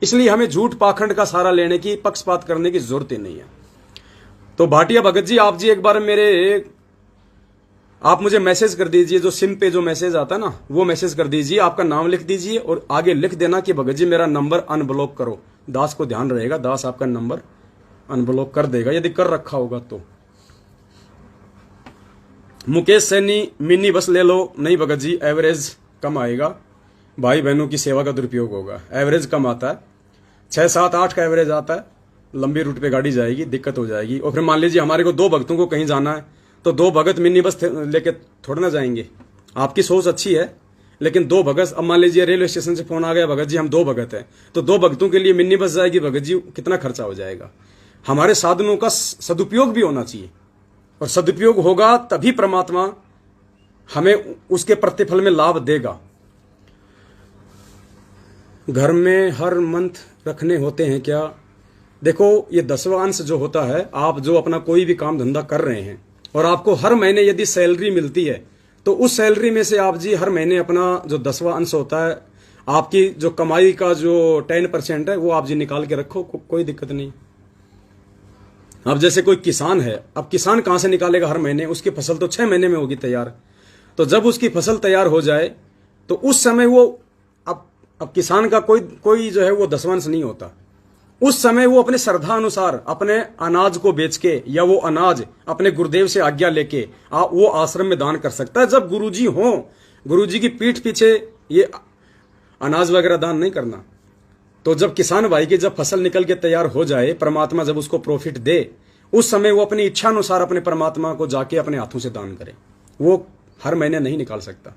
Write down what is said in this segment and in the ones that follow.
इसलिए हमें झूठ पाखंड का सहारा लेने की, पक्षपात करने की जरूरत ही नहीं है। तो भाटिया भगत जी, आप जी एक बार आप मुझे मैसेज कर दीजिए, जो सिम पे जो मैसेज आता है ना, वो मैसेज कर दीजिए, आपका नाम लिख दीजिए और आगे लिख देना कि भगत जी मेरा नंबर अनब्लॉक करो। दास को ध्यान रहेगा, दास आपका नंबर अनब्लॉक कर देगा यदि कर रखा होगा तो। मुकेश सैनी, मिनी बस ले लो। नहीं भगत जी, एवरेज कम आएगा, भाई बहनों की सेवा का दुरुपयोग होगा। एवरेज कम आता है, 6, 7, 8 का एवरेज आता है। लंबी रूट पे गाड़ी जाएगी, दिक्कत हो जाएगी। और फिर मान लीजिए हमारे को 2 भक्तों को कहीं जाना है, तो 2 भगत मिनी बस लेके थोड़ा ना जाएंगे। आपकी सोच अच्छी है, लेकिन 2 भगत, अब मान लीजिए रेलवे स्टेशन से फोन आ गया, भगत जी हम 2 भगत हैं, तो 2 भक्तों के लिए मिनी बस जाएगी, भगत जी कितना खर्चा हो जाएगा। हमारे साधनों का सदुपयोग भी होना चाहिए, और सदुपयोग होगा तभी परमात्मा हमें उसके प्रतिफल में लाभ देगा। घर में हर मंथ रखने होते हैं क्या? देखो, ये 10वां अंश जो होता है, आप जो अपना कोई भी काम धंधा कर रहे हैं और आपको हर महीने यदि सैलरी मिलती है, तो उस सैलरी में से आप जी हर महीने अपना जो 10वां अंश होता है, आपकी जो कमाई का जो 10% है, वो आप जी निकाल के रखो, कोई दिक्कत नहीं। अब जैसे कोई किसान है, अब किसान कहां से निकालेगा हर महीने? उसकी फसल तो 6 महीने में होगी तैयार। तो जब उसकी फसल तैयार हो जाए, तो उस समय वो अब किसान का कोई जो है वो 10वां अंश नहीं होता। उस समय वो अपने श्रद्धा अनुसार अपने अनाज को बेच के, या वो अनाज अपने गुरुदेव से आज्ञा लेके वो आश्रम में दान कर सकता है। जब गुरुजी हो, गुरुजी की पीठ पीछे ये अनाज वगैरह दान नहीं करना। तो जब किसान भाई की जब फसल निकल के तैयार हो जाए, परमात्मा जब उसको प्रॉफिट दे, उस समय वो अपनी इच्छा अनुसार अपने परमात्मा को जाके अपने हाथों से दान करे। वो हर महीने नहीं निकाल सकता।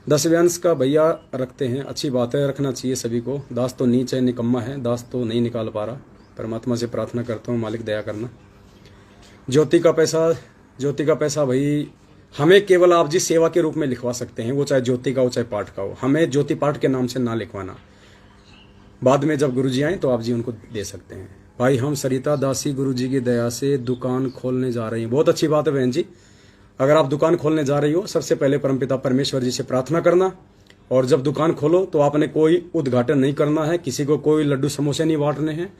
10वें अंश का भैया रखते हैं, अच्छी बात है, रखना चाहिए सभी को। दास तो नीच है, निकम्मा है, दास तो नहीं निकाल पा रहा। परमात्मा से प्रार्थना करता हूँ, मालिक दया करना। ज्योति का पैसा भाई हमें केवल आप जी सेवा के रूप में लिखवा सकते हैं, वो चाहे ज्योति का हो चाहे पाठ का हो। हमें ज्योति पाठ के नाम से ना लिखवाना, बाद में जब गुरुजी आए तो आप जी उनको दे सकते हैं। भाई हम सरिता दासी गुरुजी की दया से दुकान खोलने जा रही हैं। बहुत अच्छी बात है बहन जी। अगर आप दुकान खोलने जा रही हो, सबसे पहले परमपिता परमेश्वर जी से प्रार्थना करना, और जब दुकान खोलो तो आपने कोई उद्घाटन नहीं करना है, किसी को कोई लड्डू समोसे नहीं बांटने हैं।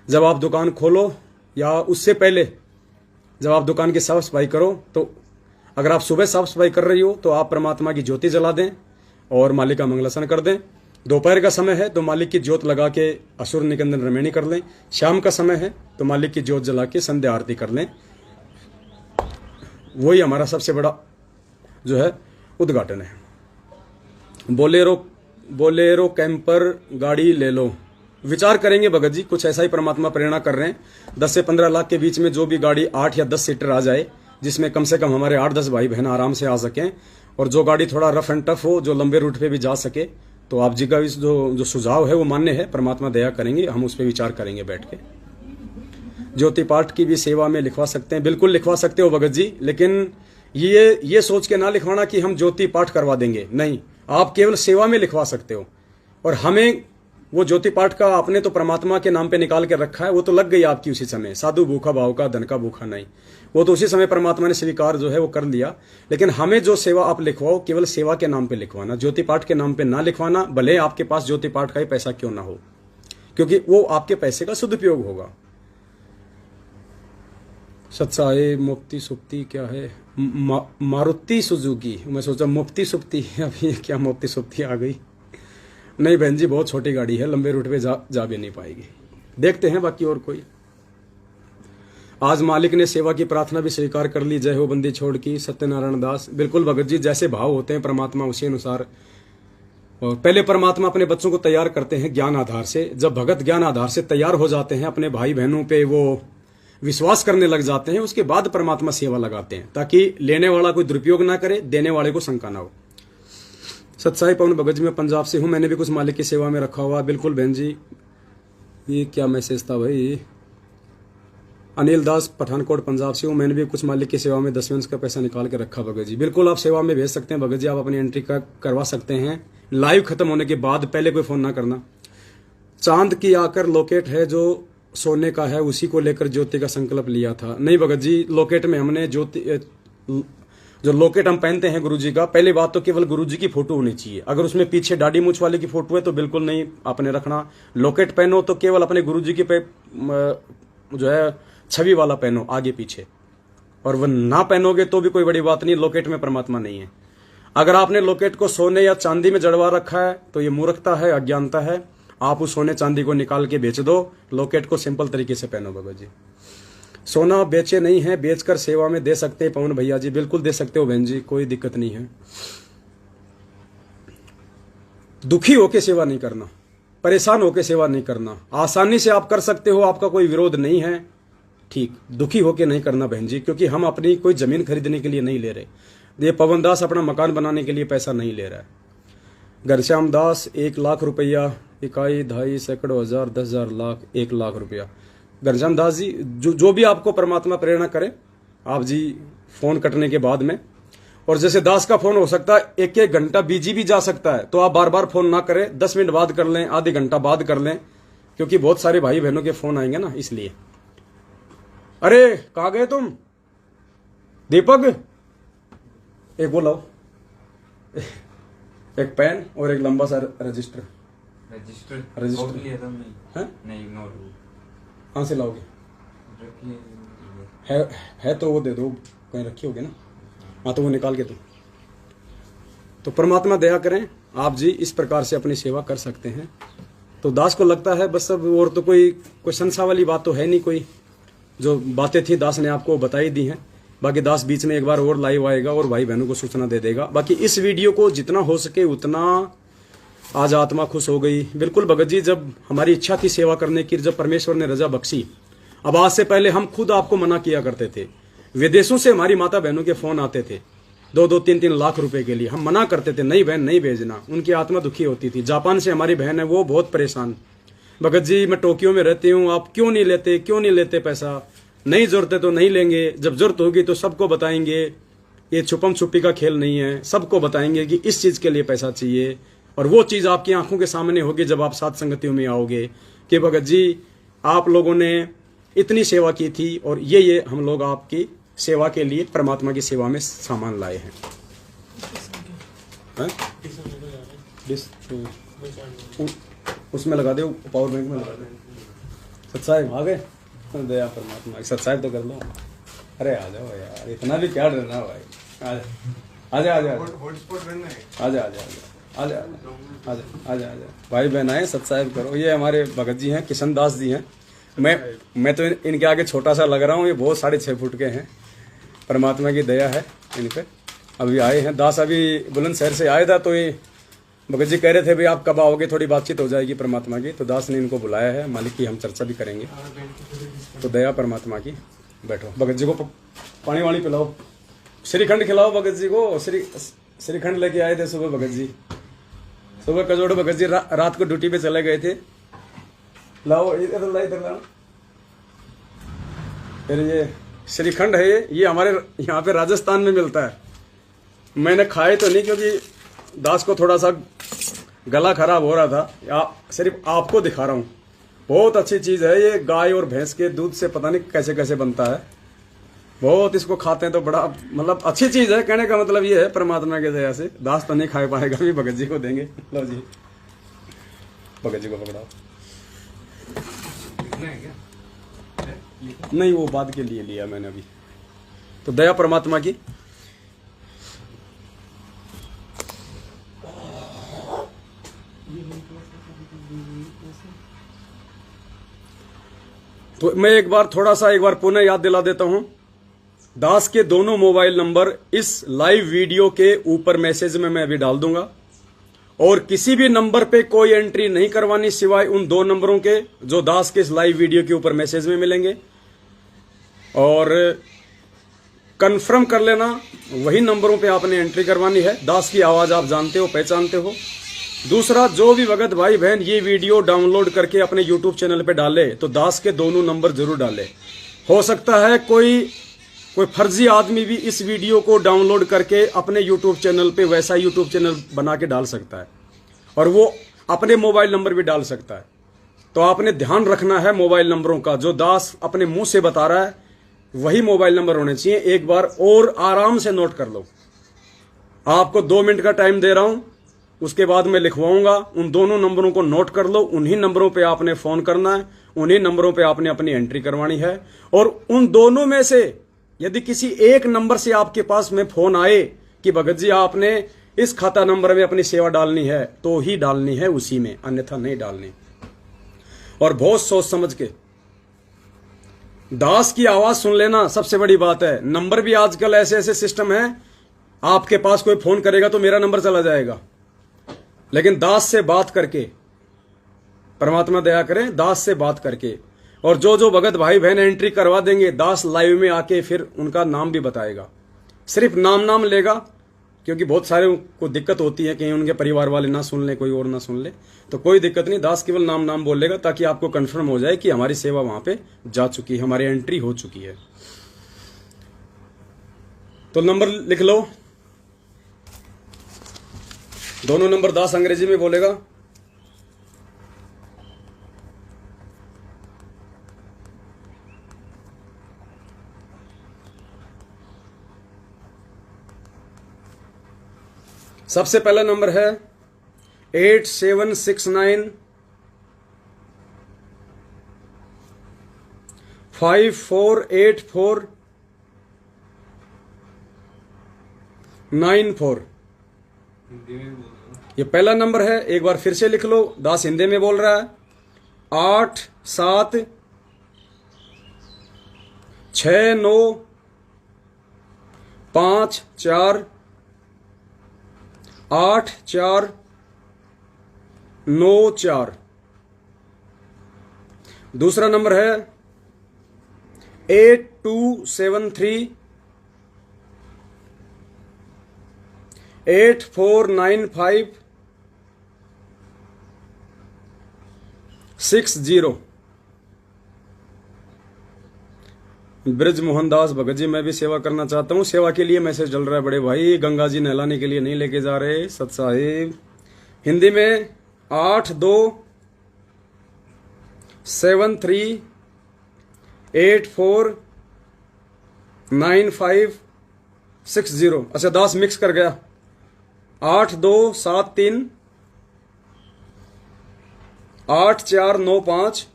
जब आप दुकान खोलो या उससे पहले जब आप दुकान की साफ सफाई करो, तो अगर आप सुबह साफ सफाई कर रही हो तो आप परमात्मा की ज्योति जला दें और मालिक का मंगलासन कर दें। दोपहर का समय है तो मालिक की ज्योत लगा के असुर निकंदन रमेणी कर लें। शाम का समय है तो मालिक की ज्योत जला के संध्या आरती कर लें। वही हमारा सबसे बड़ा जो है उद्घाटन है। बोलेरो कैंपर गाड़ी ले लो, विचार करेंगे भगत जी, कुछ ऐसा ही परमात्मा प्रेरणा कर रहे हैं। 10 से 15 लाख के बीच में जो भी गाड़ी 8 या 10 सीटर आ जाए, जिसमें कम से कम हमारे 8-10 भाई बहन आराम से आ सकें, और जो गाड़ी थोड़ा रफ एंड टफ हो, जो लंबे रूट पे भी जा सके, तो आप जी का इस जो सुझाव है वो मान्य है। परमात्मा दया करेंगे, हम उस पर विचार करेंगे बैठ के। ज्योति पाठ की भी सेवा में लिखवा सकते हैं, बिल्कुल लिखवा सकते हो भगत जी, लेकिन ये सोच के ना लिखवाना कि हम ज्योति पाठ करवा देंगे, नहीं। आप केवल सेवा में लिखवा सकते हो। और हमें वो ज्योति पाठ का आपने तो परमात्मा के नाम पे निकाल के रखा है, वो तो लग गई आपकी उसी समय। साधु भूखा भाव का, धन का भूखा नहीं, वो तो उसी समय परमात्मा ने स्वीकार जो है वो कर लिया। लेकिन हमें जो सेवा आप लिखवाओ, केवल सेवा के नाम पे लिखवाना, ज्योति पाठ के नाम पे ना लिखवाना, भले आपके पास ज्योति पाठ का ही पैसा क्यों ना हो, क्योंकि वो आपके पैसे का सदुपयोग होगा। सत्साए मुफ्ती सुप्ती क्या है? मारुति सुजुकी। मैं सोचा मुफ्ती सुप्ती, अभी क्या मुफ्ती सुप्ती आ गई। नहीं बहन जी, बहुत छोटी गाड़ी है, लंबे रूट पे जा भी नहीं पाएगी। देखते हैं बाकी और कोई। आज मालिक ने सेवा की प्रार्थना भी स्वीकार कर ली। जय हो बंदी छोड़ की, सत्यनारायण दास। बिल्कुल भगत जी, जैसे भाव होते हैं परमात्मा उसी अनुसार। और पहले परमात्मा अपने बच्चों को तैयार करते हैं ज्ञान आधार से। जब भगत ज्ञान आधार से तैयार हो जाते हैं, अपने भाई बहनों पे वो विश्वास करने लग जाते हैं, उसके बाद परमात्मा सेवा लगाते हैं, ताकि लेने वाला कोई दुरुपयोग ना करे, देने वाले को शंका ना हो। सत्साई पवन भगत जी, मैं पंजाब से हूं, मैंने भी कुछ मालिक की सेवा में रखा हुआ। बिल्कुल बहन जी, ये क्या मैसेज था भाई? अनिल दास पठानकोट पंजाब से हूं, मैंने भी कुछ मालिक की सेवा में 10वें अंश का पैसा निकाल के रखा भगत जी। बिल्कुल आप सेवा में भेज सकते हैं भगत जी, आप अपनी एंट्री करवा सकते हैं। लाइव खत्म होने के बाद पहले कोई फोन ना करना। चांद की आकर लॉकेट है जो सोने का है, उसी को लेकर ज्योति का संकल्प लिया था। नहीं भगत जी, लॉकेट में हमने ज्योति जो लॉकेट हम पहनते हैं गुरुजी का, पहली बात तो केवल गुरुजी की फोटो होनी चाहिए। अगर उसमें पीछे दाढ़ी मूछ वाले की फोटो है तो बिल्कुल नहीं आपने रखना। लॉकेट पहनो तो केवल अपने गुरुजी की जो है छवि वाला पहनो आगे पीछे, और वह ना पहनोगे तो भी कोई बड़ी बात नहीं, लॉकेट में परमात्मा नहीं है। अगर आपने लॉकेट को सोने या चांदी में जड़वा रखा है तो ये मूर्खता है, अज्ञानता है। आप उस सोने चांदी को निकाल के बेच दो, लॉकेट को सिंपल तरीके से पहनो बाबा जी। सोना बेचे नहीं है, बेचकर सेवा में दे सकते हैं पवन भैया जी, बिल्कुल दे सकते हो बहन जी, कोई दिक्कत नहीं है। दुखी होके सेवा नहीं करना, परेशान होके सेवा नहीं करना, आसानी से आप कर सकते हो, आपका कोई विरोध नहीं है, ठीक। दुखी होके नहीं करना बहन जी, क्योंकि हम अपनी कोई जमीन खरीदने के लिए नहीं ले रहे। ये पवन दास अपना मकान बनाने के लिए पैसा नहीं ले रहा है। घनश्याम दास 1 लाख रुपया, इकाई, ढाई, सैकड़ों, हजार, 10,000, लाख, 1 लाख रुपया। घनश्याम दास जी, जो भी आपको परमात्मा प्रेरणा करे, आप जी फोन कटने के बाद में, और जैसे दास का फोन हो सकता है 1-1 घंटा बीजी भी जा सकता है, तो आप बार बार फोन ना करें, 10 मिनट बाद कर लें, आधे घंटा बाद कर लें, क्योंकि बहुत सारे भाई बहनों के फोन आएंगे ना, इसलिए। अरे कहाँ गए तुम दीपक? एक वो लाओ, एक पेन और एक लंबा सा रजिस्टर नहीं, कहाँ से लाओगे? है तो वो दे दो, कहीं रखी होगी ना। हाँ तो वो निकाल के दो। तो परमात्मा दया करें, आप जी इस प्रकार से अपनी सेवा कर सकते हैं। तो दास को लगता है बस सब, और तो कोई संशय वाली बात तो है नहीं। कोई जो बातें थी दास ने आपको बताई दी हैं। बाकी दास बीच में एक बार और लाइव आएगा और भाई बहनों को सूचना दे देगा। बाकी इस वीडियो को जितना हो सके उतना, आज आत्मा खुश हो गई। बिल्कुल भगत जी, जब हमारी इच्छा थी सेवा करने की, जब परमेश्वर ने रजा बख्शी, अब आज से पहले हम खुद आपको मना किया करते थे। विदेशों से हमारी माता बहनों के फोन आते थे 2-2, 3-3 लाख रुपए के लिए, हम मना करते थे, नहीं बहन नहीं भेजना। उनकी आत्मा दुखी होती थी। जापान से हमारी बहन है, वो बहुत परेशान, भगत जी मैं टोक्यो में रहती हूँ, आप क्यों नहीं लेते पैसा? नहीं जरूरत है तो नहीं लेंगे, जब जरूरत होगी तो सबको बताएंगे। ये छुपम छुपी का खेल नहीं है, सबको बताएंगे कि इस चीज के लिए पैसा चाहिए, और वो चीज आपकी आंखों के सामने होगी जब आप साथ संगतियों में आओगे कि भगत जी आप लोगों ने इतनी सेवा की थी, और ये हम लोग आपकी सेवा के लिए परमात्मा की सेवा में सामान लाए हैं। उसमें लगा दे, पावर बैंक में लगा दे। सत्साहेब आ गए, दया परमात्मा, सत्साहेब तो कर लो। अरे आ जाओ यार, इतना भी क्या डरना भाई, आजा भाई बहन आए, सत्साहेब करो। ये हमारे भगत जी हैं, किशन दास जी हैं। मैं तो इनके आगे छोटा सा लग रहा हूँ, ये बहुत 6.5 फुट के हैं। परमात्मा की दया है इन पे। अभी आए हैं दास, अभी बुलंदशहर से आया था, तो ये भगत जी कह रहे थे भाई आप कब आओगे, थोड़ी बातचीत हो जाएगी परमात्मा की। तो दास ने इनको बुलाया है, मालिक की हम चर्चा भी करेंगे। तो दया परमात्मा की। बैठो, भगत जी को पानी वाणी पिलाओ, श्रीखंड खिलाओ भगत जी को। श्रीखंड लेके आए थे सुबह भगत जी, सुबह कजोड़ भगत जी रात को ड्यूटी पे चले गए थे। लाओ इधर लाओ। फिर ये श्रीखंड है, ये हमारे यहाँ पे राजस्थान में मिलता है। मैंने खाए तो नहीं, क्योंकि दास को थोड़ा सा गला खराब हो रहा था। सिर्फ आपको दिखा रहा हूँ, बहुत अच्छी चीज है ये। गाय और भैंस के दूध से पता नहीं कैसे कैसे बनता है, बहुत इसको खाते हैं तो बड़ा मतलब अच्छी चीज है। कहने का मतलब ये है परमात्मा के दया से। दास तो नहीं खा पाएगा, भी भगत जी को देंगे। लो जी, भगत जी को पकड़ाओ। नहीं, वो बाद के लिए लिया मैंने अभी। तो दया परमात्मा की। तो मैं एक बार पुनः याद दिला देता हूं। दास के दोनों मोबाइल नंबर इस लाइव वीडियो के ऊपर मैसेज में मैं अभी डाल दूंगा, और किसी भी नंबर पे कोई एंट्री नहीं करवानी सिवाय उन 2 नंबरों के जो दास के इस लाइव वीडियो के ऊपर मैसेज में मिलेंगे। और कंफर्म कर लेना, वही नंबरों पे आपने एंट्री करवानी है। दास की आवाज आप जानते हो, पहचानते हो। दूसरा, जो भी भगत भाई बहन ये वीडियो डाउनलोड करके अपने YouTube चैनल पे डाले तो दास के दोनों नंबर जरूर डाले। हो सकता है कोई फर्जी आदमी भी इस वीडियो को डाउनलोड करके अपने YouTube चैनल पे वैसा YouTube चैनल बना के डाल सकता है, और वो अपने मोबाइल नंबर भी डाल सकता है। तो आपने ध्यान रखना है मोबाइल नंबरों का। जो दास अपने मुंह से बता रहा है वही मोबाइल नंबर होने चाहिए। एक बार और आराम से नोट कर लो। आपको 2 मिनट का टाइम दे रहा हूं, उसके बाद मैं लिखवाऊंगा। उन दोनों नंबरों को नोट कर लो, उन्हीं नंबरों पे आपने फोन करना है, उन्हीं नंबरों पे आपने अपनी एंट्री करवानी है। और उन दोनों में से यदि किसी एक नंबर से आपके पास में फोन आए कि भगत जी आपने इस खाता नंबर में अपनी सेवा डालनी है, तो ही डालनी है उसी में, अन्यथा नहीं डालनी। और बहुत सोच समझ के दास की आवाज सुन लेना सबसे बड़ी बात है। नंबर भी आजकल ऐसे ऐसे सिस्टम है, आपके पास कोई फोन करेगा तो मेरा नंबर चला जाएगा, लेकिन दास से बात करके, परमात्मा दया करें, दास से बात करके, और जो जो भगत भाई बहन एंट्री करवा देंगे, दास लाइव में आके फिर उनका नाम भी बताएगा। सिर्फ नाम लेगा, क्योंकि बहुत सारे को दिक्कत होती है, कहीं उनके परिवार वाले ना सुन ले, कोई और ना सुन ले, तो कोई दिक्कत नहीं, दास केवल नाम बोलेगा ताकि आपको कंफर्म हो जाए कि हमारी सेवा वहां पे जा चुकी है, हमारी एंट्री हो चुकी है। तो नंबर लिख लो, दोनों नंबर दास अंग्रेजी में बोलेगा। सबसे पहला नंबर है 8769 5484 94। ये पहला नंबर है, एक बार फिर से लिख लो, दास हिंदी में बोल रहा है। 8 7 6 9 5 4 8 4 9 4। दूसरा नंबर है 8273 8495 60। ब्रज मोहनदास भगत जी, मैं भी सेवा करना चाहता हूँ। सेवा के लिए मैसेज चल रहा है बड़े भाई, गंगा जी नहलाने के लिए नहीं लेके जा रहे सत साहिब। हिंदी में 8273849560। अच्छा, दास मिक्स कर गया। 8273 8495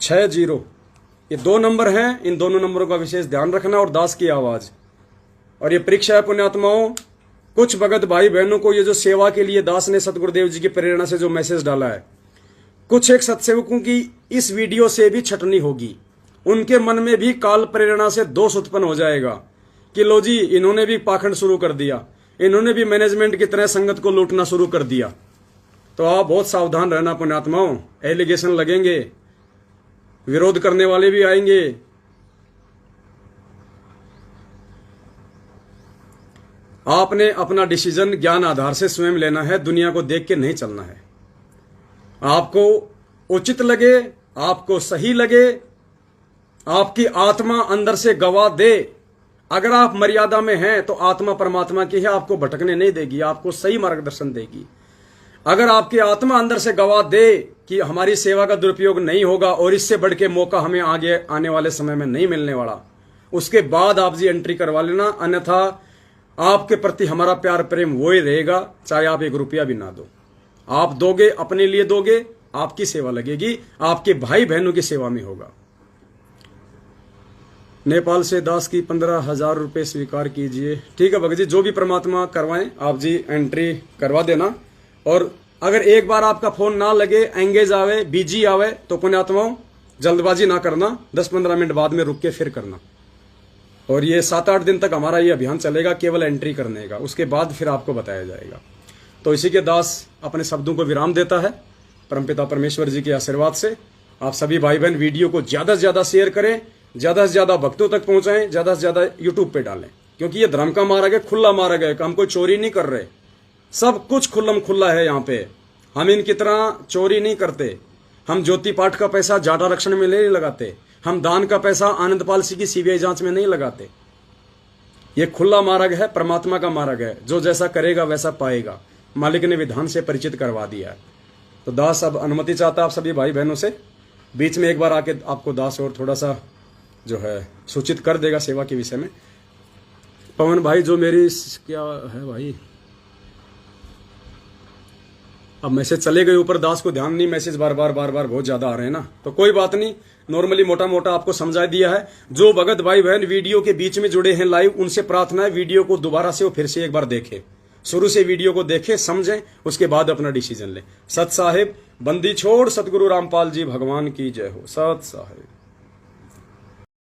60। ये 2 नंबर हैं, इन दोनों नंबरों का विशेष ध्यान रखना। और दास की आवाज। और ये परीक्षा है पुण्यात्माओं, कुछ भगत भाई बहनों को ये जो सेवा के लिए दास ने सतगुरुदेव जी की प्रेरणा से जो मैसेज डाला है, कुछ एक सत्सेवकों की इस वीडियो से भी छटनी होगी, उनके मन में भी काल प्रेरणा से दोष उत्पन्न हो जाएगा कि लो जी, इन्होंने भी पाखंड शुरू कर दिया, इन्होंने भी मैनेजमेंट की तरह संगत को लूटना शुरू कर दिया। तो आप बहुत सावधान रहना पुण्यात्माओं, एलिगेशन लगेंगे, विरोध करने वाले भी आएंगे। आपने अपना डिसीजन ज्ञान आधार से स्वयं लेना है, दुनिया को देख के नहीं चलना है। आपको उचित लगे, आपको सही लगे, आपकी आत्मा अंदर से गवाह दे। अगर आप मर्यादा में हैं तो आत्मा परमात्मा की है, आपको भटकने नहीं देगी, आपको सही मार्गदर्शन देगी। अगर आपकी आत्मा अंदर से गवाह दे कि हमारी सेवा का दुरुपयोग नहीं होगा और इससे बढ़ के मौका हमें आगे आने वाले समय में नहीं मिलने वाला, उसके बाद आप जी एंट्री करवा लेना, अन्यथा आपके प्रति हमारा प्यार प्रेम वो ही रहेगा, चाहे आप 1 रुपया भी ना दो। आप दोगे, अपने लिए दोगे, आपकी सेवा लगेगी, आपके भाई बहनों की सेवा में होगा। नेपाल से दास की 15,000 रुपये स्वीकार कीजिए। ठीक है भगत जी, जो भी परमात्मा करवाएं आप जी एंट्री करवा देना। और अगर एक बार आपका फोन ना लगे, एंगेज आवे, बिजी आवे, तो पुण्यात्माओं जल्दबाजी ना करना, 10-15 मिनट बाद में रुक के फिर करना। और ये 7-8 दिन तक हमारा ये अभियान चलेगा केवल एंट्री करने का, उसके बाद फिर आपको बताया जाएगा। तो इसी के दास अपने शब्दों को विराम देता है। परमपिता परमेश्वर जी के आशीर्वाद से आप सभी भाई बहन वीडियो को ज्यादा से ज्यादा शेयर करें, ज्यादा से ज्यादा भक्तों तक पहुंचाएं, ज्यादा से ज्यादा यूट्यूब पे डालें, क्योंकि ये धर्म का मार्ग है, खुला मार्ग है। हम कोई चोरी नहीं कर रहे, सब कुछ खुल्लम खुल्ला है यहाँ पे। हम इनकी तरह चोरी नहीं करते, हम ज्योति पाठ का पैसा जाट आरक्षण में नहीं लगाते, हम दान का पैसा आनंदपाल सिंह की सीबीआई जांच में नहीं लगाते। ये खुला मार्ग है, परमात्मा का मार्ग है, जो जैसा करेगा वैसा पाएगा। मालिक ने विधान से परिचित करवा दिया है। तो दास अब अनुमति चाहता आप सभी भाई बहनों से, बीच में एक बार आके आपको दास और थोड़ा सा जो है सूचित कर देगा सेवा के विषय में। पवन भाई जो मेरी क्या है भाई, अब मैसेज चले गए ऊपर, दास को ध्यान नहीं, मैसेज बार बार बहुत ज्यादा आ रहे हैं ना, तो कोई बात नहीं, नॉर्मली मोटा मोटा आपको समझा दिया है। जो भगत भाई बहन वीडियो के बीच में जुड़े हैं लाइव, उनसे प्रार्थना है वीडियो को दोबारा से वो फिर से एक बार देखें, शुरू से वीडियो को देखें, समझें, उसके बाद अपना डिसीजन लें। सत साहिब, बंदी छोड़, सतगुरु रामपाल जी भगवान की जय हो। सत साहिब।